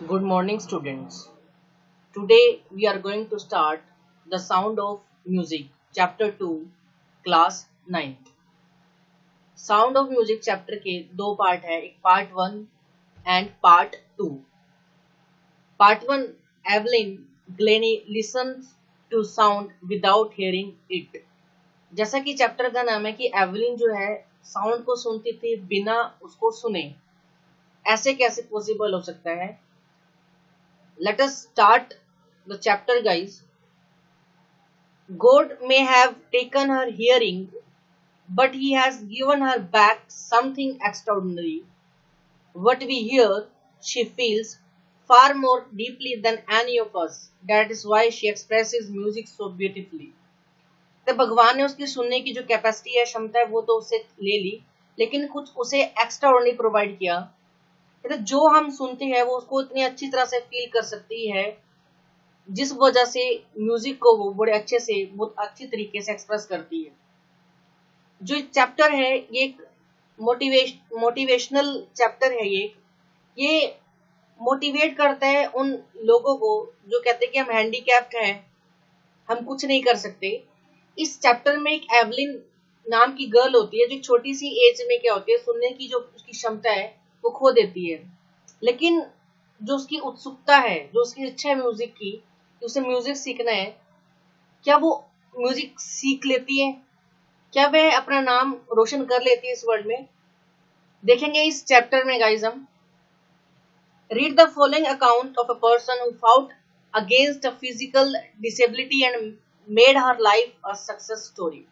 Good morning, students. Today we are going to start The Sound of Music, Chapter 2, Class 9th. Sound of Music chapter के दो part है, एक part 1 and part 2. Part 1, Evelyn Glennie listens to sound without hearing it. जैसा कि chapter का नाम है कि एवलिन जो है साउंड को सुनती थी बिना उसको सुने. ऐसे कैसे पॉसिबल हो सकता है? Let us start the chapter, guys. God may have taken her hearing, but he has given her back something extraordinary. What we hear, she feels far more deeply than any of us. That is why she expresses music so beautifully. तो भगवान ने उसकी सुनने की जो capacity है, क्षमता है, वो तो उससे ले ली, लेकिन कुछ उसे एक्स्ट्राऑर्डिनरी प्रोवाइड किया. तो जो हम सुनते हैं वो उसको इतनी अच्छी तरह से फील कर सकती है, जिस वजह से म्यूजिक को वो बड़े अच्छे से बहुत अच्छी तरीके से एक्सप्रेस करती है. जो चैप्टर है ये एक मोटिवेशनल चैप्टर है. ये मोटिवेट करता है उन लोगों को जो कहते हैं कि हम हैंडीकैप्ड हैं, हम कुछ नहीं कर सकते. इस चैप्टर में एक एवलिन नाम की गर्ल होती है जो छोटी सी एज में क्या होती है, सुनने की जो उसकी क्षमता है वो खो देती है. लेकिन जो उसकी उत्सुकता है, जो उसकी इच्छा है म्यूजिक की, उसे म्यूजिक सीखना है, क्या वो म्यूजिक सीख लेती है? क्या वह अपना नाम रोशन कर लेती है इस वर्ल्ड में? देखेंगे इस चैप्टर में गाइस. हम read the following account of a person who fought against a physical disability and made her life a success story.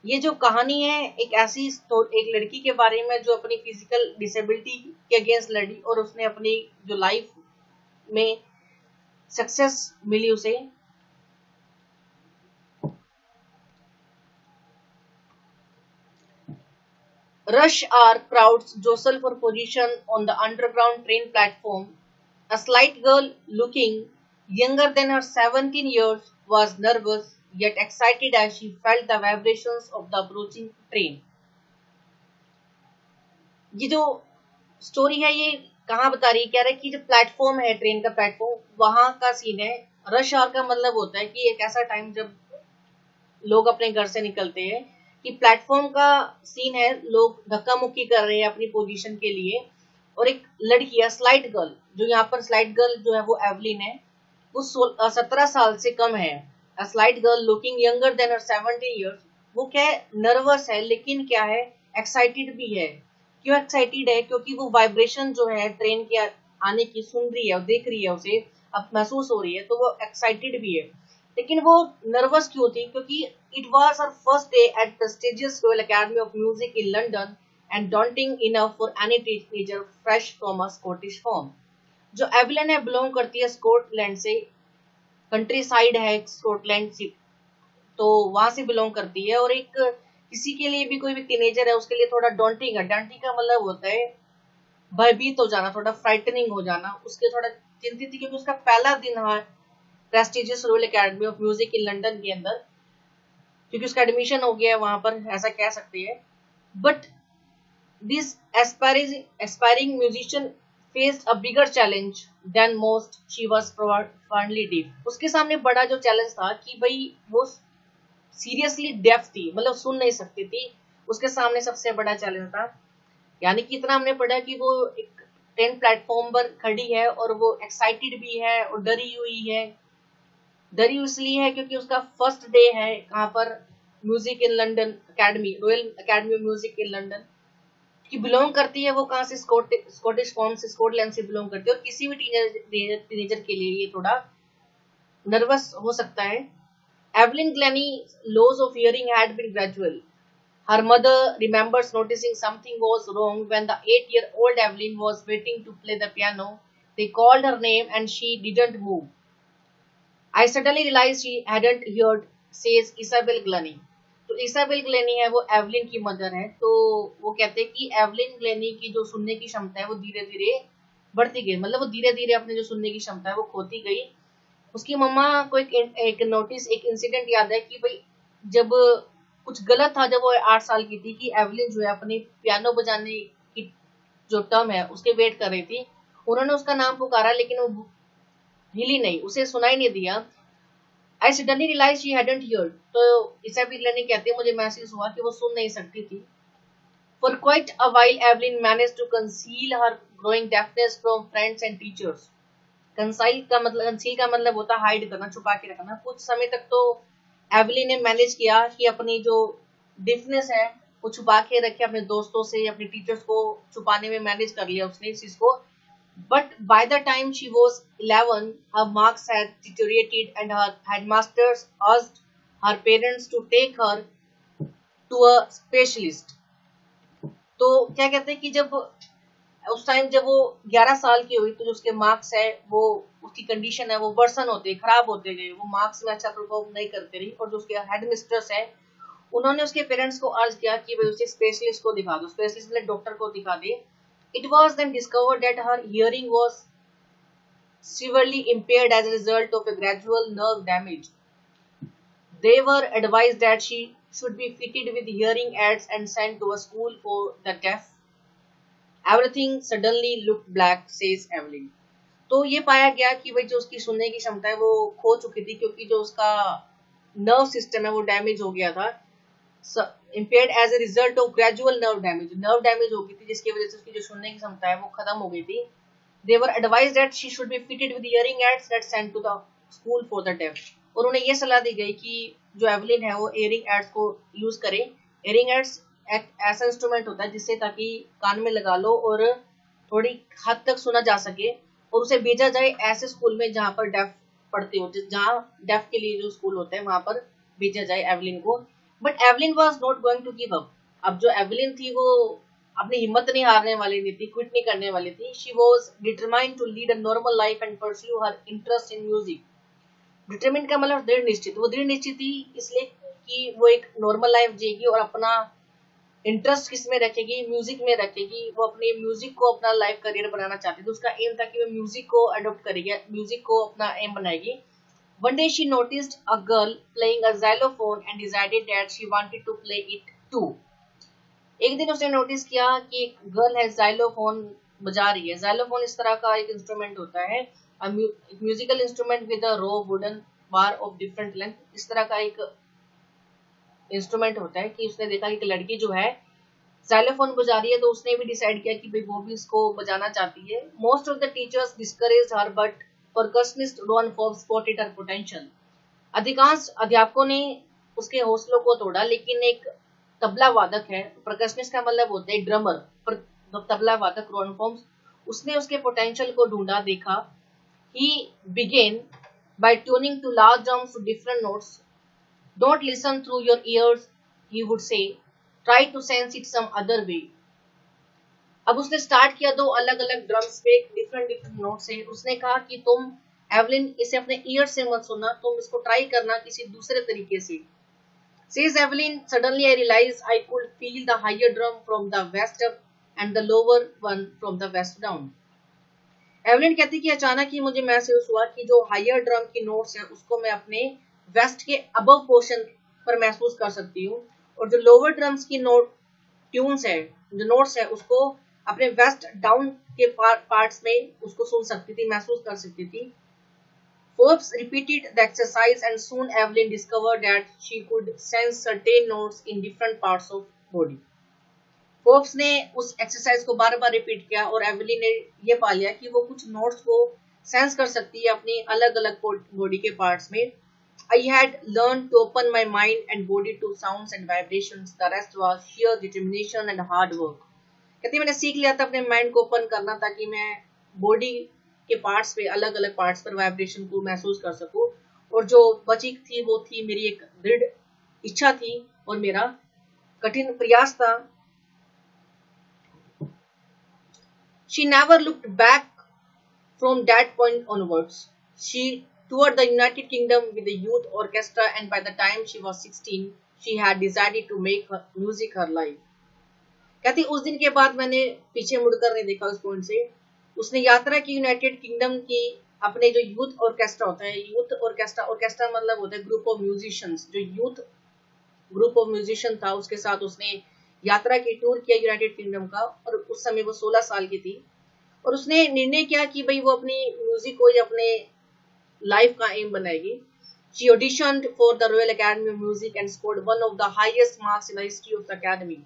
ये जो कहानी है एक ऐसी एक लड़की के बारे में जो अपनी फिजिकल डिसेबिलिटी के अगेंस्ट लड़ी और उसने अपनी जो लाइफ में सक्सेस मिली उसे. Rush hour crowds jostle for position on the underground train platform. A slight girl looking younger than her 17 years was nervous yet excited as she felt the vibrations of the approaching train. ये जो story है ये कहाँ बता रही है? कह रहा है कि जो प्लेटफॉर्म है, ट्रेन का प्लेटफॉर्म, वहां का सीन है. रश आवर का मतलब होता है कि एक ऐसा टाइम जब लोग अपने घर से निकलते हैं, कि प्लेटफॉर्म का सीन है, लोग धक्का मुक्की कर रहे हैं अपनी पोजीशन के लिए. और एक लड़की है, स्लाइट गर्ल, जो यहाँ पर स्लाइट गर्ल जो है वो एवलिन है, वो 17 साल से कम है. Slight girl looking younger than her 17 years. वो क्या है, नर्वस है, लेकिन क्या है, एक्साइटेड भी है. क्यों एक्साइटेड है? क्योंकि वो वाइब्रेशन जो है ट्रेन के आने की सुन रही है, देख रही है, उसे अब महसूस हो रही है, तो वो एक्साइटेड भी है. लेकिन वो नर्वस क्यों थी? क्योंकि it was her first day at prestigious royal academy of music in London and daunting enough for any teenager fresh from a Scottish form. जो एवलिन है बिलोंग करती है स्कॉटलैंड से, कंट्री साइड है स्कॉटलैंड से, तो वहां से बिलोंग करती है. और एक किसी के लिए भी, कोई भी टीनेजर है उसके लिए थोड़ा डॉन्टिंग है. डॉन्टिंग का मतलब होता है भयभीत हो जाना, थोड़ा फ्राइटनिंग हो जाना. उसके थोड़ा चिंतित थी क्योंकि उसका पहला दिन है prestigious royal academy of music in London के अंदर, क्योंकि उसका एडमिशन हो गया है वहां पर, ऐसा कह सकते हैं. But this aspiring musician faced a bigger challenge than most. She was profoundly deaf. उसके सामने बड़ा जो चैलेंज था कि भाई वो सीरियसली डेफ थी, मतलब सुन नहीं सकती थी. उसके सामने सबसे बड़ा चैलेंज था. यानी कि इतना हमने पढ़ा कि वो एक ट्रेन प्लेटफॉर्म पर खड़ी है और वो एक्साइटेड भी है और डरी हुई है. डरी इसलिए है क्योंकि उसका फर्स्ट डे है कहाँ पर, music in London academy, royal academy of music in London की बिलोंग करती है. वो कहाँ से, स्कॉटिश फॉर्म से, स्कॉटलैंड से बिलोंग करती है. और किसी भी टीनेजर के लिए ये थोड़ा नर्वस हो सकता है. Evelyn Glennie's loss of hearing had been gradual. Her mother remembers noticing something was wrong when the 8-year-old Evelyn was waiting to play the piano. They called her name and she didn't move. I suddenly realized she hadn't heard, says Isabel Glennie. तो Isabelle Glenny है वो Evelyn की mother है. तो वो कहते हैं कि एवलिन ग्लेनी की जो सुनने की क्षमता है वो धीरे धीरे बढ़ती गई, मतलब वो धीरे धीरे अपने जो सुनने की क्षमता है वो खोती गई. उसकी मम्मा को एक नोटिस, एक इंसिडेंट याद है कि भाई जब कुछ गलत था, जब वो 8 साल की थी, कि एवलिन जो है अपनी पियानो बजाने की जो टर्म है उसके वेट कर रही थी, उन्होंने उसका नाम पुकारा लेकिन वो हिली नहीं, उसे सुनाई नहीं दिया। I suddenly realise she hadn't heard, तो इसाबेला लर्निंग कहती है मुझे महसूस हुआ कि वो सुन नहीं सकती थी। For quite a while, Evelyn managed to conceal her growing deafness from friends and teachers. Conceal का मतलब होता है हाइड करना, छुपा के रखना। कुछ समय तक तो एवलिन ने मैनेज किया कि अपनी जो डिफनेस है वो छुपा के रखे, अपने दोस्तों से, अपने टीचर्स को छुपाने में मैनेज कर लिया उसने इस चीज को। But by the time she was 11, her marks had deteriorated and her headmasters asked her parents to take her to a specialist. तो क्या कहते हैं कि जब उस टाइम जब वो 11 साल की हुई तो जो उसके मार्क्स है वो, उसकी कंडीशन है वो वर्सन होते खराब होते गए, वो मार्क्स में अच्छा परफॉर्म नहीं करते रही। और जो उसके हेड मिस्ट्रेस है उन्होंने उसके पेरेंट्स को अर्ज किया कि भाई उसे स्पेशलिस्ट को दिखा दो, स्पेशलिस्ट मतलब डॉक्टर को दिखा दे। It was then discovered that her hearing was severely impaired as a result of a gradual nerve damage. They were advised that she should be fitted with hearing aids and sent to a school for the deaf. Everything suddenly looked black, says Evelyn. तो ये पाया गया कि भाई जो उसकी सुनने की क्षमता है वो खो चुकी थी, क्योंकि जो उसका नर्व सिस्टम है वो डैमेज हो गया था, impaired as a result of gradual nerve damage. Nerve damage हो गई थी जिसकी वजह से उसकी जो सुनने की क्षमता है वो खत्म हो गई थी। They were advised that she should be fitted with hearing aids that sent to the school for the deaf. और उन्हें ये सलाह दी गई कि जो एवलिन है वो hearing aids को यूज करे। hearing aids एक ऐसा इंस्ट्रूमेंट होता है जिससे ताकि कान में लगा लो और थोड़ी हद तक सुना जा सके, और उसे भेजा जाए ऐसे स्कूल में जहाँ पर डेफ पढ़ते हो, जहाँ डेफ के लिए जो स्कूल होता है वहां पर भेजा जाए एवलिन को। But Evelyn was not going to give up. अब जो एवलिन थी वो अपनी हिम्मत नहीं हारने वाली नहीं थी, क्विट नहीं करने वाली थी। She was determined to lead a normal life and pursue her interest in music. Determine का मतलब दृढ़ निश्चित, वो दृढ़ निश्चित थी इसलिए कि वो एक नॉर्मल लाइफ जिएगी और अपना इंटरेस्ट किस में रखेगी, म्यूजिक में रखेगी। वो अपने म्यूजिक को अपना लाइफ करियर बनाना चाहती थी, उसका एम था कि वो म्यूजिक को अडॉप्ट करेगी, म्यूजिक को अपना एम बनाएगी। One day she noticed a girl playing a xylophone and decided that she wanted to play it too. एक दिन उसने नोटिस किया कि एक गर्ल है xylophone बजा रही है। xylophone इस तरह का एक इंस्ट्रूमेंट होता है, musical instrument with a row wooden bar of different length. इस तरह का एक इंस्ट्रूमेंट होता है कि उसने देखा कि एक लड़की जो है xylophone बजा रही है, तो उसने भी डिसाइड किया कि भाई वो भी इसको बजाना चाहती है। Most of the teachers discouraged her but percussionist Rohan Forbes spotted her potential. अधिकांश अध्यापकों ने उसके हौसलों को तोड़ा, लेकिन एक तबला वादक है, परकशनिस्ट का मतलब होता है ड्रमर, पर तबला वादक रोहन फोर्ब्स, उसने उसके पोटेंशियल को ढूंढा, देखा। He began by tuning to large drums to different notes. Don't listen through your ears, he would say, try to sense it some other way. अब उसने स्टार्ट किया दो अलग अलग ड्रम्स पे डिफरेंट डिफरेंट नोट से। उसने कहा कि तुम एवलिन इसे अपने ईयर से मत सुनना, तुम इसको ट्राई करना किसी दूसरे तरीके से। Says Evelyn, suddenly I realized I could feel the higher drum from the west up and the lower one from the west down. Evelyn कहती कि अचानक ही मुझे महसूस हुआ कि जो हायर ड्रम की नोट्स हैं उसको मैं अपने वेस्ट के अबव पोर्शन पर महसूस कर सकती हूँ, और जो लोअर ड्रम्स की नोट ट्यून्स है, जो नोट्स है, उसको अपने वेस्ट डाउन के पार्ट्स में उसको सुन सकती थी, महसूस कर सकती थी। Forbes repeated the exercise and soon Evelyn discovered that she could sense certain notes in different parts of body. Forbes ने उस एक्सरसाइज को बार बार रिपीट किया और एवलिन ने ये पा लिया कि वो कुछ नोट्स को सेंस कर सकती है अपनी अलग अलग बॉडी के पार्ट्स में। I had learned to open my mind and body to sounds and vibrations. The rest was sheer determination and hard work. कहती मैंने सीख लिया था अपने माइंड को ओपन करना ताकि मैं बॉडी के पार्ट्स पे, अलग अलग पार्ट्स पर वाइब्रेशन को महसूस कर सकूं, और जो बची थी वो थी मेरी एक दृढ़ इच्छा थी और मेरा कठिन प्रयास था। She never looked back from that point onwards. She toured the United Kingdom with the youth orchestra, and by the time she was 16, she had decided to make her music her life. कहती उस दिन के बाद मैंने पीछे मुड़कर नहीं देखा उस पॉइंट से। उसने यात्रा की यूनाइटेड किंगडम की, अपने जो यूथ ऑर्केस्ट्रा होता है, यूथ ऑर्केस्ट्रा, ऑर्केस्ट्रा मतलब होता है ग्रुप ऑफ म्यूजिशियंस, जो यूथ ग्रुप ऑफ म्यूजिशियन था उसके साथ उसने यात्रा की, टूर किया यूनाइटेड किंगडम का, और उस समय वो 16 साल की थी। और उसने निर्णय किया कि भाई वो अपनी म्यूजिक को ही अपने लाइफ का एम बनाएगी। She auditioned for the Royal Academy of Music and scored one of the highest marks in the history of the academy.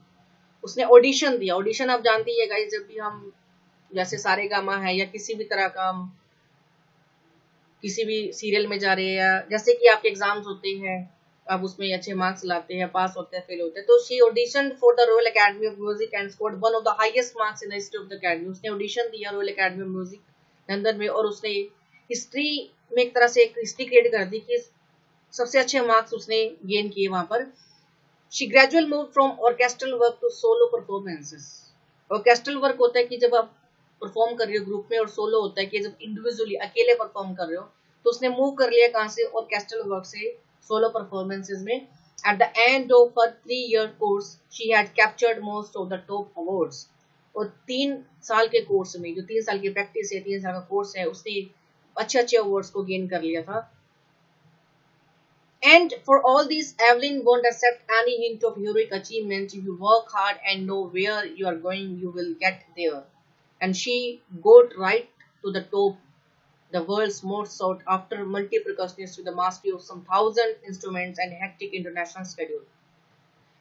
उसने ऑडिशन दिया। ऑडिशन आप जानती है गाइस, जब भी हम जैसे सारेगामा है या किसी भी तरह का हम किसी भी सीरियल में जा रहे हैं, या जैसे कि आपके एग्जाम्स होते हैं, आप उसमें अच्छे मार्क्स लाते हैं, पास होते हैं, फेल होते हैं, तो she audition for the royal academy of music and scored one of the highest marks in the history of the academy. उसने ऑडिशन दिया royal academy of music London में, और उसने हिस्ट्री में एक तरह से एक हिस्ट्री क्रिएट कर दी कि सबसे अच्छे मार्क्स उसने गेन किए वहां पर। She gradual move from orchestral work to solo performances. Orchestral work होता है कि जब आप परफॉर्म कर रहे हो ग्रुप में, और सोलो होता है कि जब इंडिविजुअली अकेले परफॉर्म कर रहे हो। तो उसने मूव कर लिया कहां से, ऑर्केस्ट्रल वर्क से सोलो परफॉर्मेंसेस में। At the end of her 3-year course she had captured most of the top awards. और 3 साल के कोर्स में, जो 3 साल की प्रैक्टिस है, 3 साल का कोर्स है, उसने अच्छे अच्छे अवार्ड्स को गेन कर लिया था। And for all these, Evelyn won't accept any hint of heroic achievement. If you work hard and know where you are going, you will get there. And she got right to the top, the world's most sought after multi-percussionist with the mastery of some 1,000 instruments and hectic international schedule.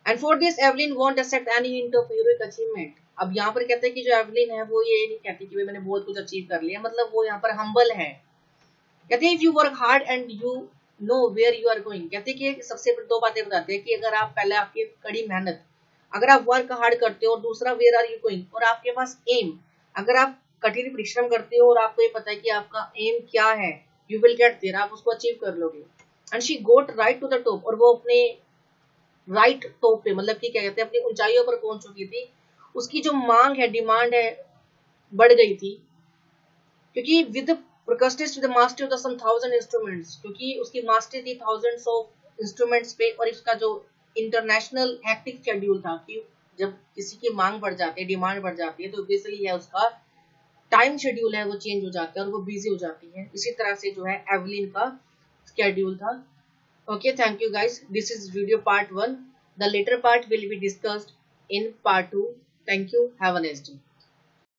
And for this, Evelyn won't accept any hint of heroic achievement. अब यहाँ पर कहते हैं कि जो Evelyn है वो ये नहीं कहती कि मैंने बहुत कुछ अचीव कर लिया, मतलब वो यहाँ पर हम्बल है। कहते हैं if you work hard and you know where you are going. कहते हैं कि सबसे 2 बातें बताते हैं कि अगर आप पहले आपकी कड़ी मेहनत, अगर आप वर्क हार्ड करते हो, और दूसरा वेयर आर यू गोइंग, और आपके पास एम, अगर आप कठिन परिश्रम करते हो और आपको ये पता है कि आपका एम क्या है, यू विल गेट देयर, आप उसको अचीव कर लोगे। And she got right to the top, और वो अपने राइट टॉप पे, मतलब कि क्या कहते हैं, अपनी ऊंचाइयों पर पहुंच चुकी थी। उसकी जो मांग है, डिमांड है, बढ़ गई थी, क्योंकि with percussionist with the mastery of the some 1,000 instruments, क्योंकि उसकी मास्टरी थी thousands of instruments पे, और इसका जो इंटरनेशनल हैक्टिक शेड्यूल था कि जब किसी की मांग बढ़ जाती है, डिमांड बढ़ जाती है, तो ऑब्वियसली है उसका टाइम शेड्यूल है वो चेंज हो जाता है और वो बिजी हो जाती है। इसी तरह से जो है एवलिन का शेड्यूल था। Okay, thank you guys, this is video part 1। The latter part will be discussed in part 2। Thank you, have a nice day.